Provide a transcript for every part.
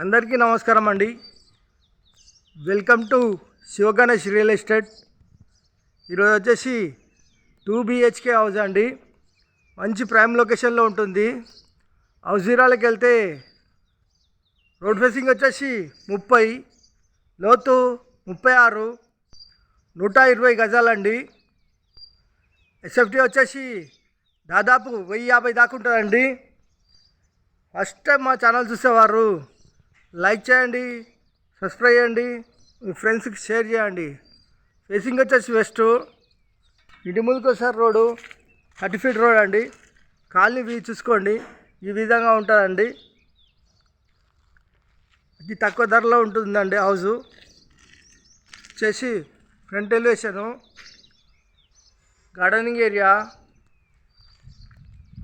అందరికీ నమస్కారం అండి. Welcome to Sivaganesh real estate. ఈరోజు వచ్చేసి 2 BHK హౌస్ అండి. మంచి ప్రైమ్ లొకేషన్లో ఉంటుంది. హౌస్ వివరాలకు వెళ్తే రోడ్ ఫేసింగ్ వచ్చేసి 30, లోతు 36, 120 గజాలండి. ఎస్ఎఫ్టీ వచ్చేసి దాదాపు 1050 దాకా ఉంటుందండి. ఫస్ట్ టైం మా ఛానల్ చూసేవారు లైక్ చేయండి, సబ్స్క్రైబ్ చేయండి, మీ ఫ్రెండ్స్కి షేర్ చేయండి. ఫేసింగ్ వచ్చేసి వెస్ట్. ఇంటి ముందుకు ఒకసారి రోడ్డు 30 ఫీట్ రోడ్ అండి. కాలనీ వ్యూ చూసుకోండి, ఈ విధంగా ఉంటుందండి. అతి తక్కువ ధరలో ఉంటుందండి హౌజు. వచ్చేసి front elevation, gardening area,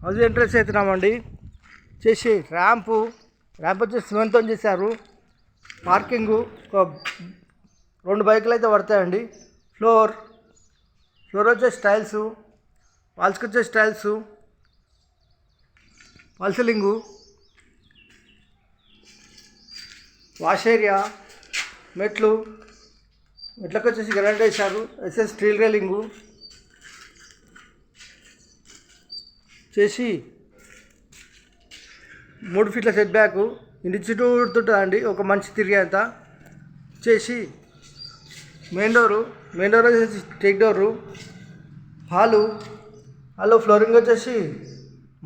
house entrance అవుతున్నామండి. వచ్చేసి ర్యాంప్ వచ్చేసి సిమెంట్తో చేశారు. పార్కింగు ఒక 2 బైకులు అయితే పడతాయండి. ఫ్లోర్ వచ్చేసి టైల్స్, వాల్స్కి వచ్చేసి tiles, wall ceiling, wash area, మెట్లకు వచ్చేసి గ్రానైట్ వేశారు. ఎస్ఎస్ స్టీల్ రైలింగు చేసి 3 ఫీట్ల సెట్ బ్యాక్. ఇంటి చుట్టూ ఉంటుందండి, ఒక మనిషి తిరిగేంత. చేసి మెయిన్ డోరు వచ్చేసి టేక్ డోరు. హాలు ఫ్లోరింగ్ వచ్చేసి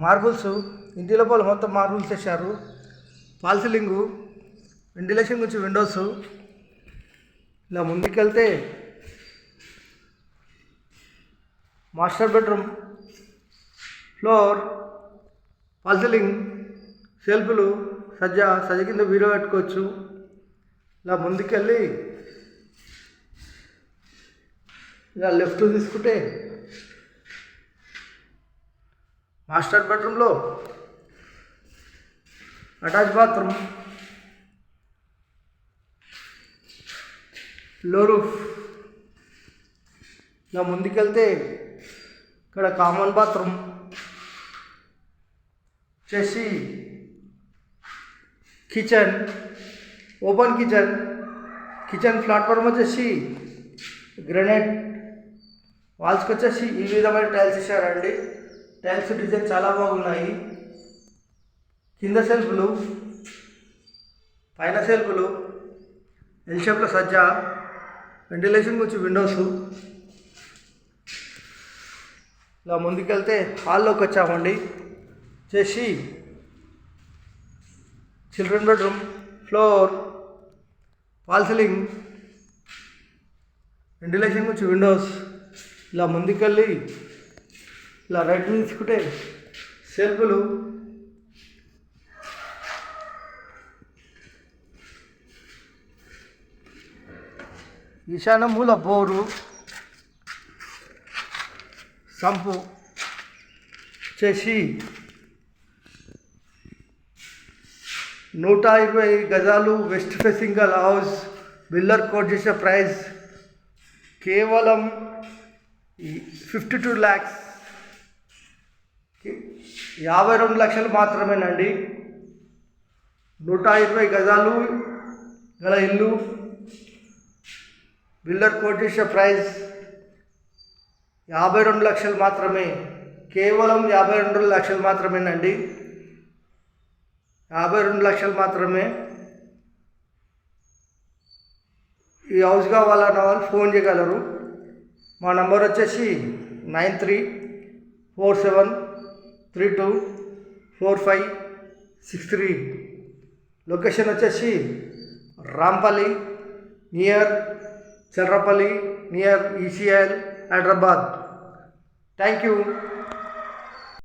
మార్బుల్స్, ఇంటి లోపల మొత్తం మార్బుల్స్ వేసారు. ఫాల్ సీలింగు, వెంటిలేషన్ గురించి విండోస్. ఇలా ముందుకెళ్తే master bedroom, floor, false ceiling, సెల్ఫ్లు, సజ్జ కింద బీరో పెట్టుకోవచ్చు. ఇలా ముందుకెళ్ళి ఇలా లెఫ్ట్ తీసుకుంటే మాస్టర్ బెడ్రూమ్లో అటాచ్ బాత్రూమ్, లో రూఫ్. ఇలా ముందుకెళ్తే ఇక్కడ కామన్ బాత్రూమ్ వచ్చేసి కిచెన్, ఓపెన్ కిచెన్ ప్లాట్ఫామ్ వచ్చేసి గ్రానైట్. వాల్స్కి వచ్చేసి ఈ విధమైన టైల్స్ ఇచ్చారండి. టైల్స్ డిజైన్ చాలా బాగున్నాయి. కింద సెల్ఫ్లు, పైన సెల్ఫ్లు, ఎల్ షేప్లో సజ్జ, వెంటిలేషన్ గురించి విండోస్. ఇలా ముందుకెళ్తే హాల్లోకి వచ్చామండి. చేసి children bedroom, floor, false ceiling, ventilation గురించి విండోస్. ఇలా ముందుకెళ్ళి ఇలా రైట్ తీసుకుంటే సెల్ఫ్లు, ఈశాన్య మూల బోరు, సంపు. చేసి 120 గజాలు వెస్ట్ ఫేసింగ్ గల హౌస్. బిల్డర్ కోట్ చేసే ప్రైస్ కేవలం 52 lakhs, 52 లక్షలు మాత్రమేనండి. 120 గజాలు గల ఇల్లు. బిల్డర్ కోట్ చేసే ప్రైస్ 52 లక్షలు మాత్రమే. కేవలం 52 లక్షలు మాత్రమేనండి. 52 లక్షలు మాత్రమే. ఈ హౌస్ కావాలన్న వాళ్ళు ఫోన్ చేయగలరు. మా నంబర్ వచ్చేసి 9347324563. లొకేషన్ వచ్చేసి Rampally, near Charlapally, near ECL, Hyderabad. Thank you.